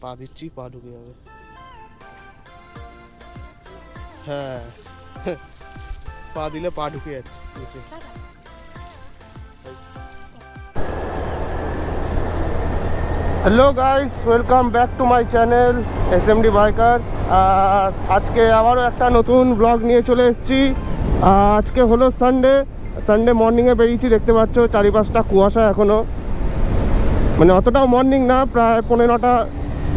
পা দিচ্ছি, পা ঢুকে যাবে। হ্যাঁ, পা দিলে পা ঢুকে যাচ্ছে নিচে। Hello guys, welcome back to my channel smdbiker। আর আজকে আবারও একটা নতুন ব্লগ নিয়ে চলে এসেছি। আজকে হলো সানডে মর্নিংয়ে বেরিয়েছি, দেখতে পাচ্ছ চারিপাশটা কুয়াশা এখনও, মানে অতটাও মর্নিং না, প্রায় 9:30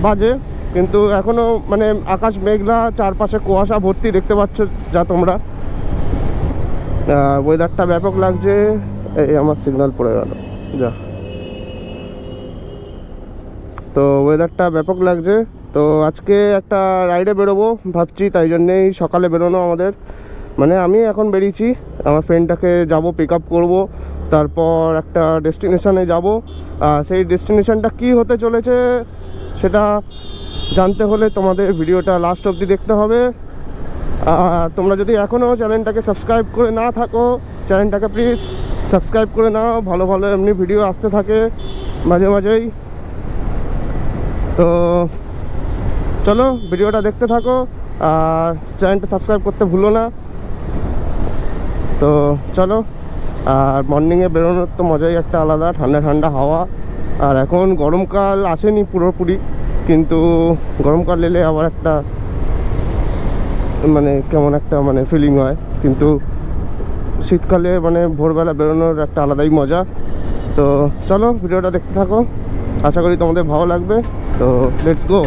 বাজে, কিন্তু এখনও মানে আকাশ মেঘলা, চারপাশে কুয়াশা ভর্তি, দেখতে পাচ্ছ যা তোমরা। ওয়েদারটা ব্যাপক লাগছে। এই আমার সিগন্যাল পড়ে গেল যা। তো ওয়েদারটা ব্যাপক লাগছে। তো আজকে একটা রাইডে বেরোবো ভাবছি, তাই জন্যেই সকালে বেরোনো আমাদের। মানে আমি এখন বেরিয়েছি, আমার ফ্রেন্ডটাকে যাব পিক আপ করবো, তারপর একটা ডেস্টিনেশানে যাব। সেই ডেস্টিনেশানটা কী হতে চলেছে সেটা জানতে হলে তোমাদের ভিডিওটা লাস্ট অবধি দেখতে হবে। তোমরা যদি এখনও চ্যানেলটাকে সাবস্ক্রাইব করে না থাকো, চ্যানেলটাকে প্লিজ সাবস্ক্রাইব করে নাও। ভালো ভালো এমনি ভিডিও আসতে থাকে মাঝে মাঝেই। তো চলো ভিডিওটা দেখতে থাকো, আর চ্যানেলটা সাবস্ক্রাইব করতে ভুলো না। তো চলো। আর মর্নিংয়ে বেরোনোর তো মজাই একটা আলাদা, ঠান্ডা ঠান্ডা হাওয়া। আর এখন গরমকাল আসেনি পুরোপুরি, কিন্তু গরমকাল এলে আবার একটা মানে কেমন একটা মানে ফিলিং হয়, কিন্তু শীতকালে মানে ভোরবেলা বেরোনোর একটা আলাদাই মজা। তো চলো ভিডিওটা দেখতে থাকো, আশা করি তোমাদের ভালো লাগবে। তো লেটস গো।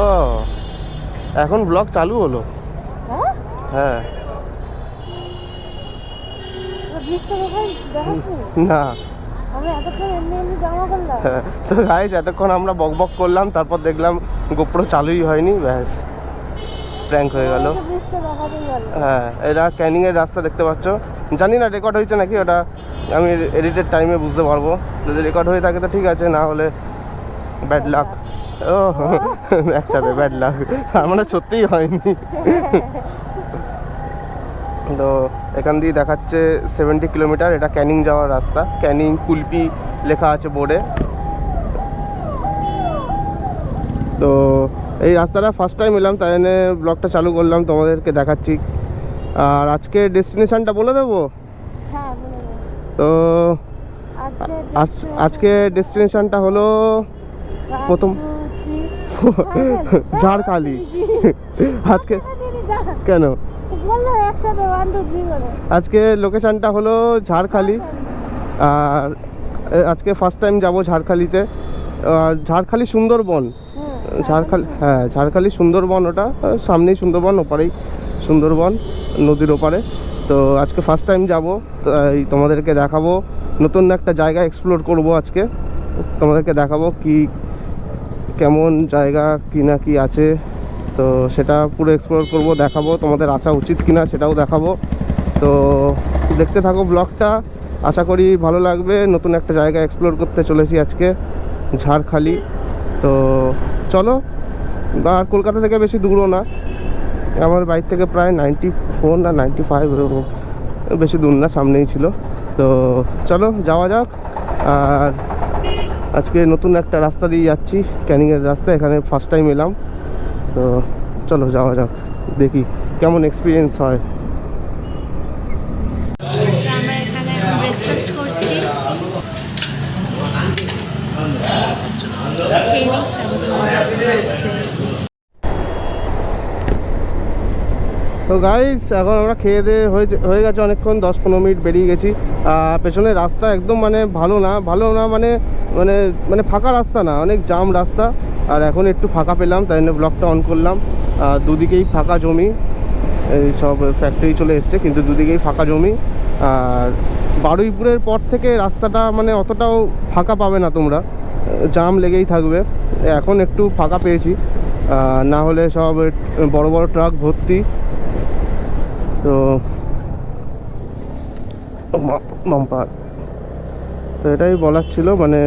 ও, এখন ব্লগ চালু হলো? হ্যাঁ। না, তো গাইস এতক্ষণ আমরা বক বক করলাম, তারপর দেখলাম গোপ্রো চালুই হয়নি, ব্যাস প্র্যাঙ্ক হয়ে গেল। হ্যাঁ, এটা ক্যানিংয়ের রাস্তা দেখতে পাচ্ছ। জানি না রেকর্ড হয়েছে নাকি, ওটা আমি এডিটের টাইমে বুঝতে পারবো। যদি রেকর্ড হয়ে থাকে তো ঠিক আছে, না হলে ব্যাড লাক। ও একসাথে ব্যাড লাক, মানে সত্যিই হয়নি। তো এখান দিয়ে দেখাচ্ছে 70 কিলোমিটার, এটা ক্যানিং যাওয়ার রাস্তা। ক্যানিং কুলপি লেখা আছে বোর্ডে। তো এই রাস্তাটা ফার্স্ট টাইম এলাম, তাই জন্য ব্লগটা চালু করলাম, তোমাদেরকে দেখাচ্ছি। আর আজকে ডেস্টিনেশনটা বলে দেবো। তো আজকে ডেস্টিনেশনটা হলো প্রথম ঝাড়খালি। আজকে কেন, আজকে লোকেশনটা হলো ঝাড়খালি। আর আজকে ফার্স্ট টাইম যাব ঝাড়খালিতে। ঝাড়খালি সুন্দরবন, হ্যাঁ ঝাড়খালি সুন্দরবন, ওটা সামনেই সুন্দরবন, ওপারেই সুন্দরবন, নদীর ওপারে। তো আজকে ফার্স্ট টাইম যাব, তাই তোমাদেরকে দেখাবো। নতুন একটা জায়গা এক্সপ্লোর করব আজকে, তোমাদেরকে দেখাবো কি কেমন জায়গা, কি না কি আছে। তো সেটা পুরো এক্সপ্লোর করব, দেখাবো। তোমাদের আসা উচিত কিনা সেটাও দেখাবো। তো দেখতে থাকো ব্লগটা, আশা করি ভালো লাগবে। নতুন একটা জায়গা এক্সপ্লোর করতে চলেছি আজকে, ঝাড়খালি। তো চলো। আর কলকাতা থেকে বেশি দূরও না, আমার বাইক থেকে প্রায় 94 না 95 এরকম, বেশি দূর না, সামনেই ছিল। তো চলো যাওয়া যাক। আর আজকে নতুন একটা রাস্তা দিয়ে যাচ্ছি, ক্যানিংয়ের রাস্তা, এখানে ফার্স্ট টাইম এলাম। তো চলো যাওয়া যাক, দেখি কেমন এক্সপিরিয়েন্স হয়। আমরা এখানে ব্রেকফাস্ট করছি। তো গাইস এখন আমরা খেয়ে দিয়ে হয়ে গেছে অনেকক্ষণ, 10-15 মিনিট বেরিয়ে গেছি। পেছনের রাস্তা একদম মানে ভালো না মানে মানে মানে ফাঁকা রাস্তা না, অনেক জাম রাস্তা। আর এখন একটু ফাঁকা পেলাম, তাই জন্য ব্লগটা অন করলাম। দুদিকেই ফাঁকা জমি, এই সব ফ্যাক্টরি চলে এসছে, কিন্তু দুদিকেই ফাঁকা জমি। আর বারুইপুরের পর থেকে রাস্তাটা মানে অতটাও ফাঁকা পাবে না তোমরা, জাম লেগেই থাকবে। এখন একটু ফাঁকা পেয়েছি, না হলে সব বড় বড় ট্রাক ভর্তি। তো বাম্পার, তো এটাই বলার ছিল, মানে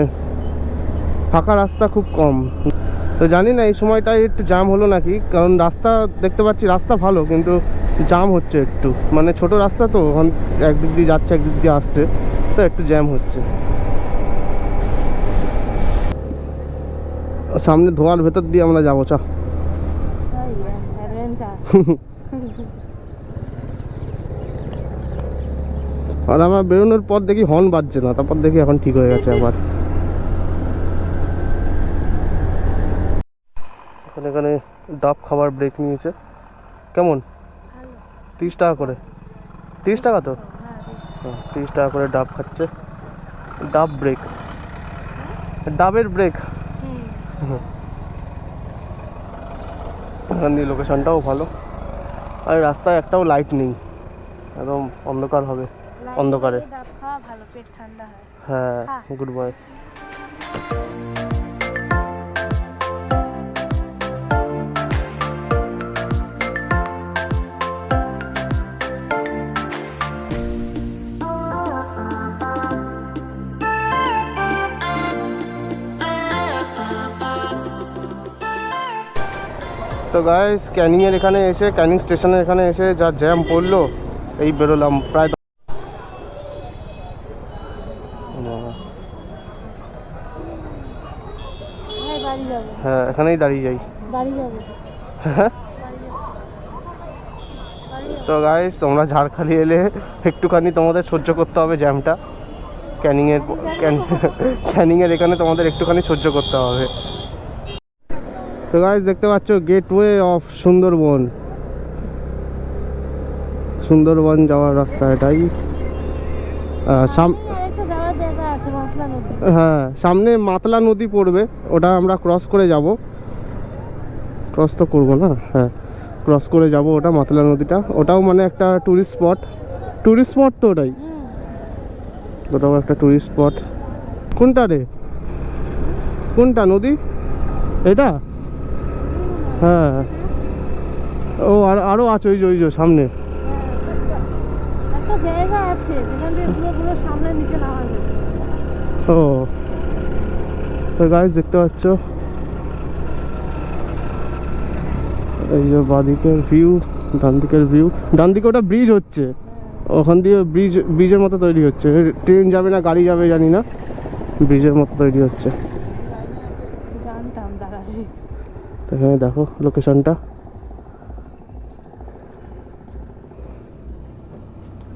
ফাঁকা রাস্তা খুব কম। তো জানি না এই সময়টায় একটু জ্যাম হলো নাকি, কারণ রাস্তা দেখতে পাচ্ছি রাস্তা ভালো, কিন্তু জ্যাম হচ্ছে একটু, মানে ছোট রাস্তা তো, একদিক দিয়ে যাচ্ছে একদিক দিয়ে আসছে, তো একটু জ্যাম হচ্ছে। সামনে ধোয়ার ভেতর দিয়ে আমরা যাবো, চা। আর আমার বেরোনোর পর দেখি হর্ন বাজছে না, তারপর দেখি এখন ঠিক হয়ে গেছে আবার। এখানে ডাব খাবার ব্রেক নিয়েছে, কেমন? 30 টাকা করে। 30 টাকা তো, 30 টাকা করে ডাব খাচ্ছে। ডাব ব্রেক, ডাবের ব্রেক। এখানে লোকেশনটাও ভালো, আর রাস্তায় একটাও লাইট নেই, একদম অন্ধকার হবে, অন্ধকারে। হ্যাঁ, গুড বয়। তো গাইস, ক্যানিংয়ের এখানে এসে, ক্যানিং স্টেশনের এখানে এসে যা জ্যাম পড়লো, এই বেরোলাম প্রায়। হ্যাঁ, এখানেই দাঁড়িয়ে যাই। তো গাইস, তোমরা ঝাড়খালি এলে একটুখানি তোমাদের সহ্য করতে হবে জ্যামটা। ক্যানিংয়ের এখানে তোমাদের একটুখানি সহ্য করতে হবে। তো গাইস, দেখতে পাচ্ছ গেটওয়ে অফ সুন্দরবন, সুন্দরবন যাওয়ার রাস্তা এটাই। হ্যাঁ, সামনে মাতলা নদী পড়বে, ওটা আমরা ক্রস করে যাব। ক্রস তো করবো না, হ্যাঁ ক্রস করে যাব ওটা, মাতলা নদীটা। ওটাও মানে একটা টুরিস্ট স্পট, টুরিস্ট স্পট তো ওটাই, ওটাও একটা টুরিস্ট স্পট। কোনটা রে, কোনটা নদী এটা? হ্যাঁ, ও আরও আছে, ওই যে সামনে একটা জায়গা আছে যেখানে পুরো সামনে নিচে নামা যাবে। ও, তো গাইস দেখতে পাচ্ছ এই যে বাঁদিকের ভিউ, ডান দিকের ভিউ। ডান দিকে ওটা ব্রিজ হচ্ছে, ওখান দিয়ে ব্রিজের মতো তৈরি হচ্ছে। ট্রেন যাবে না গাড়ি যাবে জানি না, ব্রিজের মতো তৈরি হচ্ছে। তো হ্যাঁ, দেখো লোকেশনটা,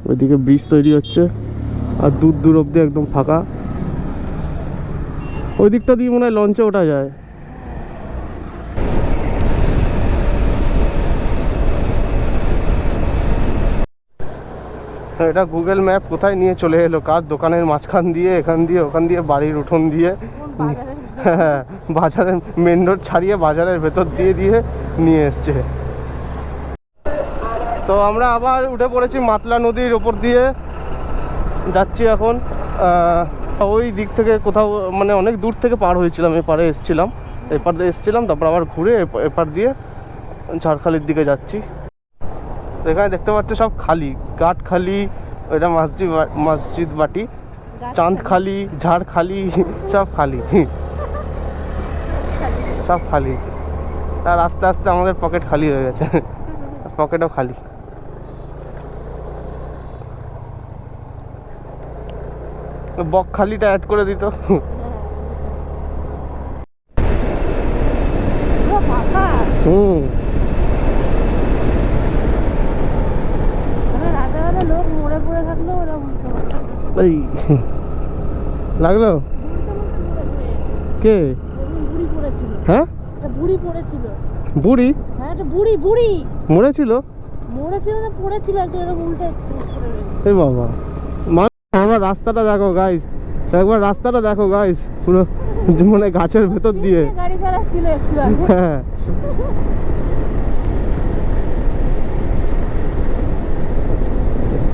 ওইদিকে ব্রিজ তৈরি হচ্ছে, আর দূর দূর অব্দি একদম ফাঁকা। ওই দিকটা দিয়ে মনে হয় লঞ্চে ওঠা যায়। এটা গুগল ম্যাপ কোথায় নিয়ে চলে এলো, কার দোকানের মাঝখান দিয়ে, এখান দিয়ে ওখান দিয়ে, বাড়ির উঠোন দিয়ে, হ্যাঁ বাজারের মেন রোড ছাড়িয়ে বাজারের ভেতর দিয়ে দিয়ে নিয়ে এসছে। তো আমরা আবার উঠে পড়েছি, মাতলা নদীর ওপর দিয়ে যাচ্ছি এখন। ওই দিক থেকে কোথাও মানে অনেক দূর থেকে পার হয়েছিলাম, এপারে এসছিলাম, এপার দিয়ে এসছিলাম, তারপর আবার ঘুরে এপার দিয়ে ঝাড়খালির দিকে যাচ্ছি। এখানে দেখতে পাচ্ছ সব খালি, ঘাট খালি, ওইটা মসজিদ বাটি, চাঁদখালি, ঝাড়খালি, সব খালি, সব খালি। আর আস্তে আস্তে আমাদের পকেট খালি হয়ে গেছে, পকেটও খালি। বকখালিটা অ্যাড করে দিত। লোক মরে পড়ে থাকলো, ওরা এই লাগলো কে? বুড়ি পড়েছিল। হ্যাঁ, একটা বুড়ি পড়েছিল। বুড়ি? হ্যাঁ, একটা বুড়ি মরেছিল না পড়েছিল, একদম উল্টে পড়ে রয়েছে। এই বাবা, আমার রাস্তাটা দেখো গাইস, একবার রাস্তাটা দেখো গাইস, পুরো মানে গাছের ভেতর দিয়ে গাড়ি চালাচ্ছিল একটু আগে। হ্যাঁ,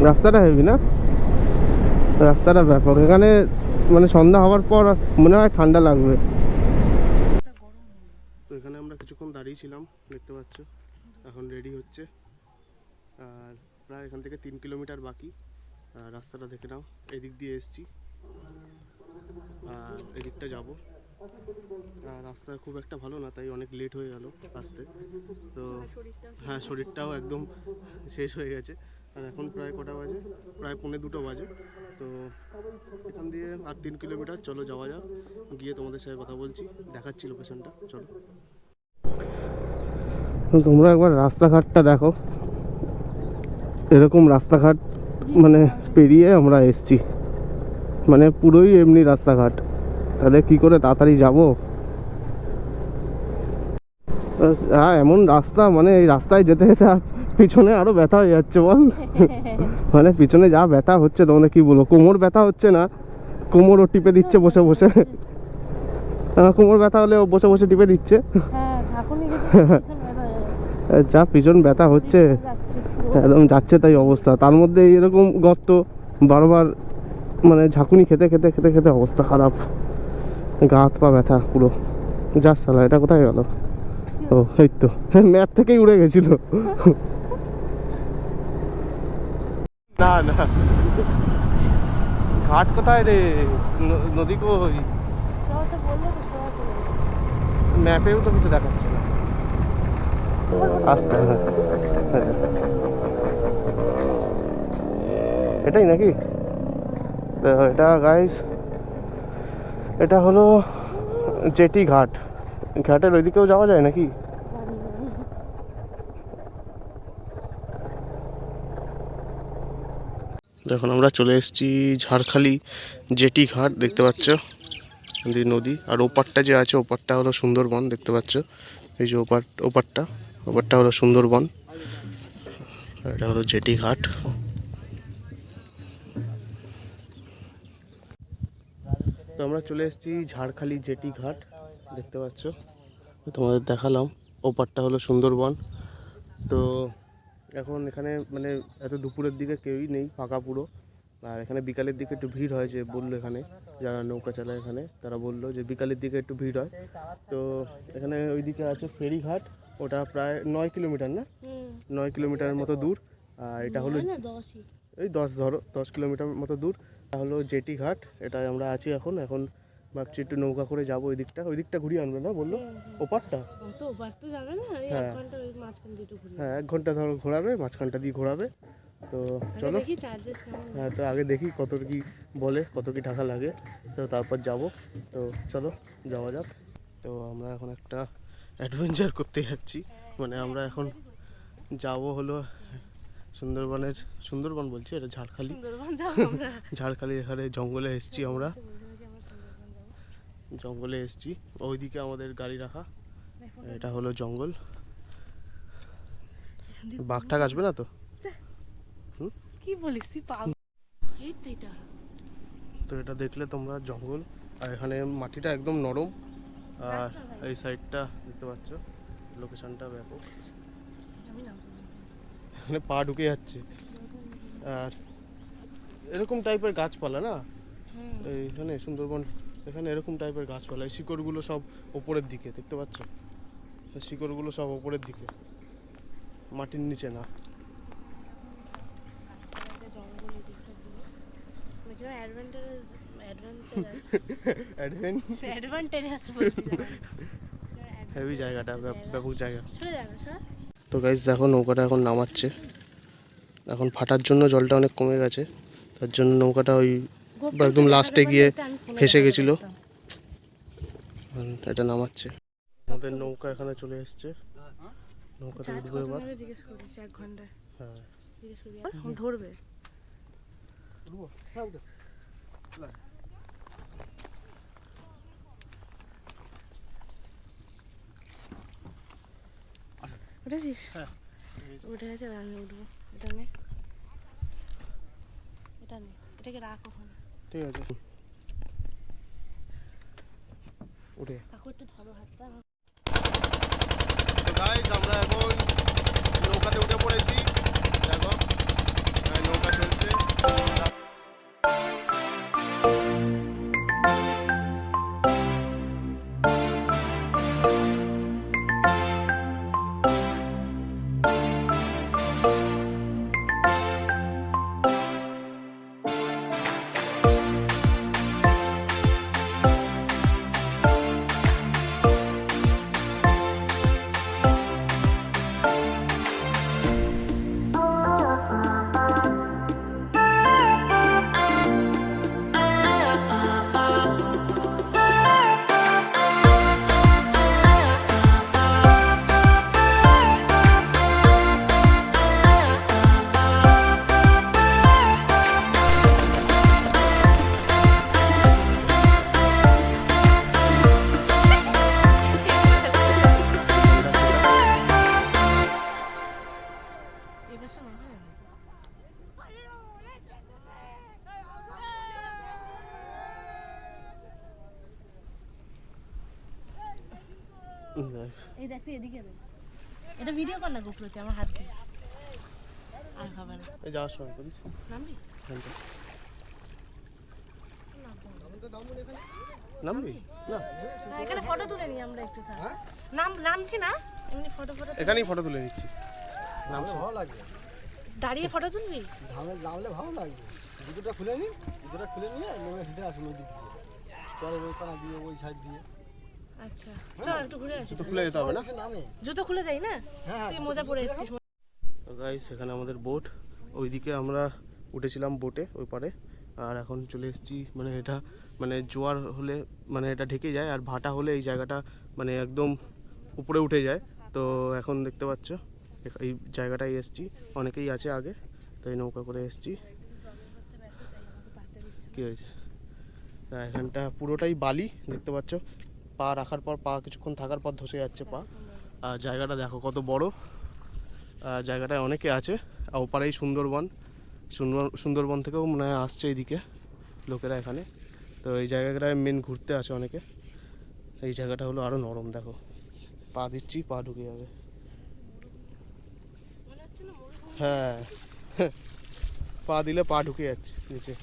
রাস্তাটা হেভি না, রাস্তাটা ব্যাপক। এখানে মানে সন্ধ্যা হওয়ার পর মনে হয় ঠান্ডা লাগবে। তো এখানে আমরা কিছুক্ষণ দাঁড়িয়েছিলাম, দেখতে পাচ্ছ। এখন রেডি হচ্ছে, আর প্রায় এখান থেকে 3 কিলোমিটার বাকি। আর রাস্তাটা দেখে নাও, এদিক দিয়ে এসছি আর এদিকটা যাব। আর রাস্তা খুব একটা ভালো না, তাই অনেক লেট হয়ে গেল আসতে। তো হ্যাঁ, শরীরটাও একদম শেষ হয়ে গেছে। আর এখন প্রায় কটা বাজে, প্রায় 1:45 বাজে। তো এখান দিয়ে আর 3 কিলোমিটার, চলো যাওয়া যাক। গিয়ে তোমাদের সাথে কথা বলছি, দেখাচ্ছি লোকেশনটা, চলো। তোমরা একবার রাস্তাঘাটটা দেখো, এরকম রাস্তাঘাট মানে পেরিয়ে আমরা এসছি, মানে পুরোই এমনি রাস্তাঘাট। তাহলে কি করে তাড়াতাড়ি যাব? হ্যাঁ, এমন রাস্তা, মানে এই রাস্তায় যেতে যেতে আর পিছনে আরো ব্যথা হয়ে যাচ্ছে বল। মানে পিছনে যা ব্যথা হচ্ছে তোমাদের কি বলবো, কোমর ব্যথা হচ্ছে না, কোমরও টিপে দিচ্ছে বসে বসে। কোমর ব্যথা হলে ও বসে বসে টিপে দিচ্ছে। যা পিছন ব্যথা হচ্ছে, একদম যাচ্ছে তাই অবস্থা। তার মধ্যে এরকম গর্ত, বারবার মানে ঝাঁকুনি খেতে খেতে খেতে খেতে অবস্থা খারাপ, গা হাত পা ব্যথা পুরো। যা সালা, এটা কোথায় গেল? ও এই তো, ম্যাপ থেকেই উড়ে গেছিল। না না, ঘাট কোথায় রে, নদী কই? ম্যাপেও তো কিছু দেখাচ্ছে না। আস্তে, এটাই নাকি? এটা গাইস, এটা হলো জেটি ঘাট। ঘাটের ওইদিকেও যাওয়া যায় নাকি? দেখুন আমরা চলে এসেছি ঝাড়খালি জেটি ঘাট, দেখতে পাচ্ছ নদী। আর ওপারটা যে আছে, ওপারটা হলো সুন্দরবন, দেখতে পাচ্ছ। এই যে ওপারটা হলো সুন্দরবন, এটা হলো জেটি ঘাট। তো আমরা চলে এসেছি ঝাড়খালি জেটি ঘাট, দেখতে পাচ্ছ। তোমাদের দেখালাম, ওপারটা হলো সুন্দরবন। তো এখন এখানে মানে এত দুপুরের দিকে কেউই নেই, ফাঁকা পুরো। আর এখানে বিকালের দিকে একটু ভিড় হয়, যে বললো এখানে যারা নৌকা চালায় এখানে, তারা বললো যে বিকালের দিকে একটু ভিড় হয়। তো এখানে ওইদিকে আছে ফেরিঘাট, ওটা প্রায় 9 কিলোমিটার না, 9 কিলোমিটারের মতো দূর। আর এটা হলো এই 10 কিলোমিটার মতো দূর। এটা হলো জেটি ঘাট, এটাই আমরা আছি এখন। এখন ভাবছি একটু নৌকা করে যাবো ওই দিকটা ঘুরিয়ে আনবে না বললো, ওপারটা। হ্যাঁ, 1 ঘন্টা ধরো ঘোরাবে, মাঝখানটা দিয়ে ঘোরাবে। তো চলো, হ্যাঁ, তো আগে দেখি কত কি বলে, কত কি টাকা লাগে, তো তারপর যাব। তো চলো যাওয়া যাক। তো আমরা এখন একটা অ্যাডভেঞ্চার করতে যাচ্ছি, মানে আমরা এখন যাব হলো সুন্দরবন বলছি, এটা ঝাড়খালি। ঝাড়খালি, এখানে জঙ্গলে এসেছি আমরা, জঙ্গলে এসেছি। ওইদিকে আমাদের গাড়ি রাখা, এটা হলো জঙ্গল। বাঘটাক আসবে না তো? কি বলিস তো এটা দেখলে তোমরা জঙ্গল, আর এখানে মাটিটা একদম নরম। আর এই সাইডটা দেখতে পাচ্ছ, লোকেশনটা ব্যাপক, এখানে পা ঢুকে যাচ্ছে। আর এরকম টাইপের গাছপালা না এইখানে সুন্দরবন, এখানে এরকম টাইপের গাছপালা, এই শিকড়গুলো সব ওপরের দিকে, দেখতে পাচ্ছ? শিকড়গুলো সব ওপরের দিকে, মাটির নিচে না। হেভি জায়গাটা, ব্যাপক জায়গা। তো গাইস দেখো, নৌকাটা এখন নামাচ্ছে। এখন ফাটার জন্য জলটা অনেক কমে গেছে, তার জন্য নৌকাটা ওই একদম লাস্টে গিয়ে ফেসে গেছিল। এটা নামাচ্ছে, আমাদের নৌকা এখানে চলে এসছে। নৌকাতে উঠবো এবার। হ্যাঁ, ধরবে। উঠেছিস? হ্যাঁ, উঠে গেছে, আমি উঠবো। এটা নে, এটাকে রাখ ওখানে, ঠিক আছে। উঠে কাকু একটু ধরো হাতটা। তো গাইস, আমরা এখন নৌকাতে উঠে পড়েছি। দেখো নৌকা চলছে। এই দেখতে এদিকে দে, এটা ভিডিও কর না গোপ্রোতে আমার হাত দিয়ে আর খাবার না। এই যাওয়ার সময় করিস নামবি নামবি না এখানে ফটো তুলে নি আমরা একটু থাক নামছি না এমনি ফটো এখানেই ফটো তুলে নিচ্ছি। নামলে ভালো লাগবে, দাঁড়িয়ে ফটো তুলবি? নামলে ভালো লাগবে। জুতোটা খুলে নিয়ে নেমে হেঁটে আসুন ওই দিক দিয়ে, চলের ওই পানা দিয়ে ওই সাইড দিয়ে। আচ্ছা চল একটু ঘুরে আসি। তো খুলে যেতে হবে না? জুতো খুলে যাই না? তুই মোজা পরে এসেছিস। তো গাইস এখানে আমাদের বোট, ওইদিকে আমরা উঠেছিলাম বোটে ওই পারে, আর এখন চলে এসেছি মানে এটা মানে জোয়ার হলে মানে এটা ঢেকে যায়, আর ভাটা হলে এই জায়গাটা মানে একদম উপরে উঠে যায়। তো এখন দেখতে পাচ্ছ এই জায়গাটায় এসেছি, অনেকেই আছে আগে, তাই নৌকা করে এসেছি। কী হয়েছে? এখানটা পুরোটাই বালি দেখতে পাচ্ছ, পা রাখার পর পা কিছুক্ষণ থাকার পর ধসে যাচ্ছে পা। আর জায়গাটা দেখো কত বড়, জায়গাটায় অনেকে আছে। আর ওপারেই সুন্দরবন থেকেও মনে হয় আসছে এইদিকে লোকেরা এখানে। তো এই জায়গাটায় মেন ঘুরতে আসে অনেকে। এই জায়গাটা হলো আরও নরম, দেখো পা দিচ্ছি পা ঢুকে যাবে। হ্যাঁ পা দিলে পা ঢুকে যাচ্ছে নিচে,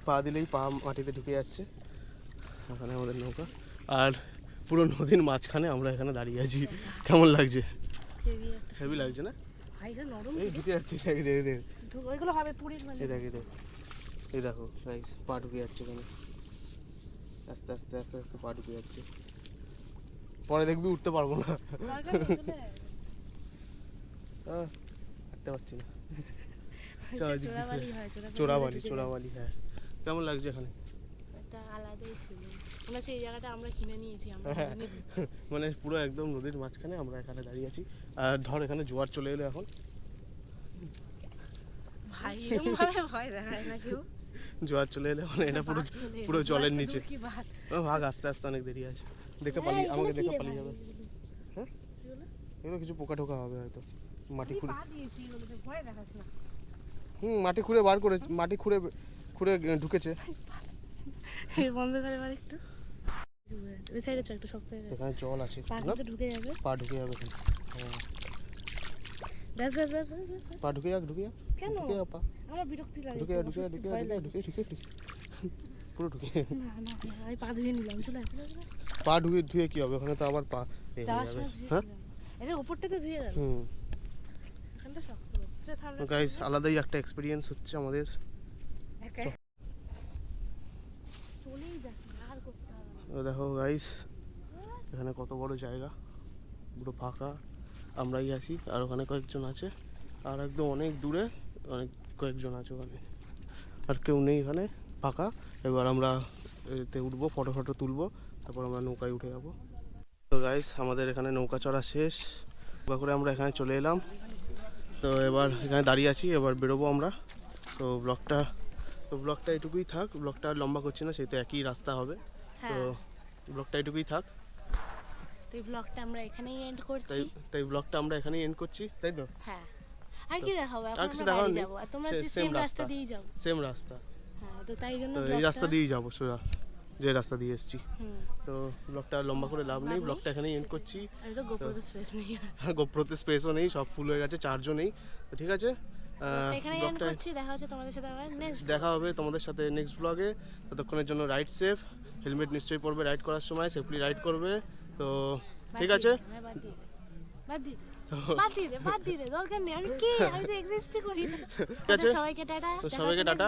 পা দিলেই পা মাটিতে ঢুকে যাচ্ছে। এখানে আমাদের নৌকা, আর পুরো নদীর মাঝখানে আমরা এখানে দাঁড়িয়ে আছি। কেমন লাগছে? হেভি লাগছে না? এই ঢুকে যাচ্ছে, দেখে দেখে দেখে এই দেখো গাইস পা ঢুকে যাচ্ছে এখানে, আস্তে আস্তে আস্তে আস্তে পা ঢুকে যাচ্ছে। পরে দেখবি উঠতে পারবো না, হাঁটতে পারছি না। চোরাবালি হ্যাঁ। কেমন লাগছে এখানে? আলাদাই ছিল, এই জায়গাটা আমরা কিনে নিয়েছি। মানে পুরো একদম নদীর মাঝখানে আমরা এখানে দাঁড়িয়ে আছি। আর ধর এখানে জোয়ার চলে এলো এখন, ভাই এরকম ভাবে ভয় দেখায় না কেউ। জোয়ার চলে এলে মানে এটা পুরো পুরো জলের নিচে। ভাগ আস্তে আস্তে, অনেক দেরি আছে। দেখে পালিয়ে আমাকে দেখে পালিয়ে যাবে। হ্যাঁ এগুলো কিছু পোকা টোকা হবে হয়তো। মাটি খুঁড়ে মাটি খুঁড়ে বার করে, মাটি খুঁড়ে খুঁড়ে ঢুকেছে। বন্ধ করে বার একটু, ওই সাইডে চল, একটু শক্ত হয়ে গেছে। এখানে জল আছে, ঢুকে যাবে, পা ঢুকে যাবে এখানে। ব্যাস ব্যাস ব্যাস পা ঢুকে যাক, কেন ঢুকে যা পা, আমার বিরক্তি লাগে। ঢুকে পুরো ঢুকে। না না আমি পা ধুয়ে নিলাম, চলে আসলে পা ধুয়ে কি হবে? ওখানে তো আবার পা এই যাবে। হ্যাঁ এটা উপরটাতে ধুয়ে গেল, এখানটা শক্ত। তো গাইস আলাদাই একটা এক্সপেরিয়েন্স হচ্ছে আমাদের। দেখো গাইস এখানে কত বড় জায়গা, পুরো ফাঁকা, আমরাই আছি আর ওখানে কয়েকজন আছে, আর একদম অনেক দূরে অনেক কয়েকজন আছে ওখানে, আর কেউ নেই এখানে, ফাঁকা। এবার আমরা এতে উঠবো, ফটো তুলবো, তারপর আমরা নৌকায় উঠে যাবো। তো গাইস আমাদের এখানে নৌকা চড়া শেষ, নৌকা করে আমরা এখানে চলে এলাম। তো এবার এখানে দাঁড়িয়ে আছি, এবার বেরোবো আমরা। তো ব্লগটা এটুকুই থাক, ব্লগটা আর লম্বা করছি না, সেই তো একই রাস্তা হবে। তো ব্লগটা এটুকুই থাক, তাই ব্লগটা আমরা এখানেই এন্ড করছি। তাই তো? হ্যাঁ, আর কি দেখাবো? আর কিছু দেখাবো না, আর তোমরা যে সেম রাস্তা দিয়ে যাও। সেম রাস্তা, হ্যাঁ, তো তাই জন্য এই রাস্তা দিয়েই যাবো সোজা, যে রাস্তা দিয়ে এসেছি। তো ব্লগটা লম্বা করে লাভ নেই, ব্লগটা এখানেই এন্ড করছি। আর তো গোপ্রোতে স্পেস নেই, গোপ্রোতে স্পেসও নেই, সব ফুল হয়ে গেছে, চার্জও নেই। তো ঠিক আছে, এখানেই এন্ড করছি। দেখা হচ্ছে তোমাদের সাথে তোমাদের সাথে নেক্সট ব্লগে। ততক্ষণের জন্য রাইড সেফ, হেলমেট নিশ্চয়ই পরবে রাইড করার সময়, সেফলি রাইড করবে। তো ঠিক আছে বাদ দিয়ে দে দরকার নেই আমি তো এক্সিস্টই করি না। ঠিক আছে সবাইকে টাটা। তো সবাইকে টাটা,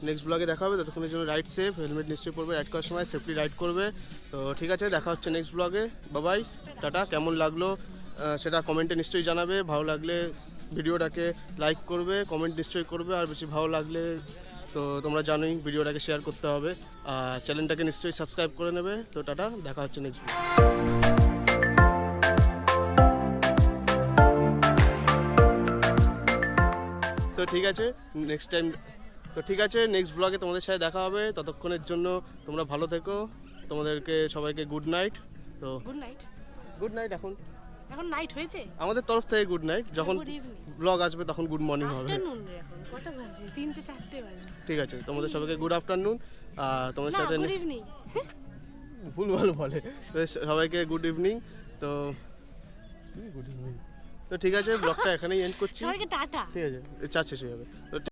নেক্সট ব্লগে দেখা হবে। ততক্ষণের জন্য রাইড সেফ, হেলমেট নিশ্চয়ই পরবে, রাইড করার সময় সেফটি রাইড করবে। তো ঠিক আছে, দেখা হচ্ছে নেক্সট ব্লগে। বাবাই, টাটা। কেমন লাগলো সেটা কমেন্টে নিশ্চয়ই জানাবে। ভালো লাগলে ভিডিওটাকে লাইক করবে, কমেন্ট নিশ্চয়ই করবে, আর বেশি ভালো লাগলে তো তোমরা জানোই ভিডিওটাকে শেয়ার করতে হবে, আর চ্যানেলটাকে নিশ্চয়ই সাবস্ক্রাইব করে নেবে। তো টাটা, দেখা হচ্ছে নেক্সট ব্লগে। তো ঠিক আছে নেক্সট ব্লগে তোমাদের সাথে দেখা হবে। ততক্ষণের জন্য তোমরা ভালো থেকো, তোমাদেরকে সবাইকে গুড নাইট। তো গুড নাইট। এখন নাইট হয়েছে আমাদের তরফ থেকে গুড নাইট। যখন গুড ইভিনিং, ব্লগ আসবে তখন গুড মর্নিং হবে। আফটারনুন এখন কটা বাজে? 3-4 বাজে। ঠিক আছে, তোমাদের সবাইকে গুড আফটারনুন। তোমাদের সাথে গুড ইভিনিং ভুলভাল বলে। তো সবাইকে গুড ইভিনিং। তো গুড ইভিনিং। তো ঠিক আছে, ব্লগটা এখানেই এন্ড করছি। সবাইকে টাটা। ঠিক আছে, শেষ হয়ে যাবে। তো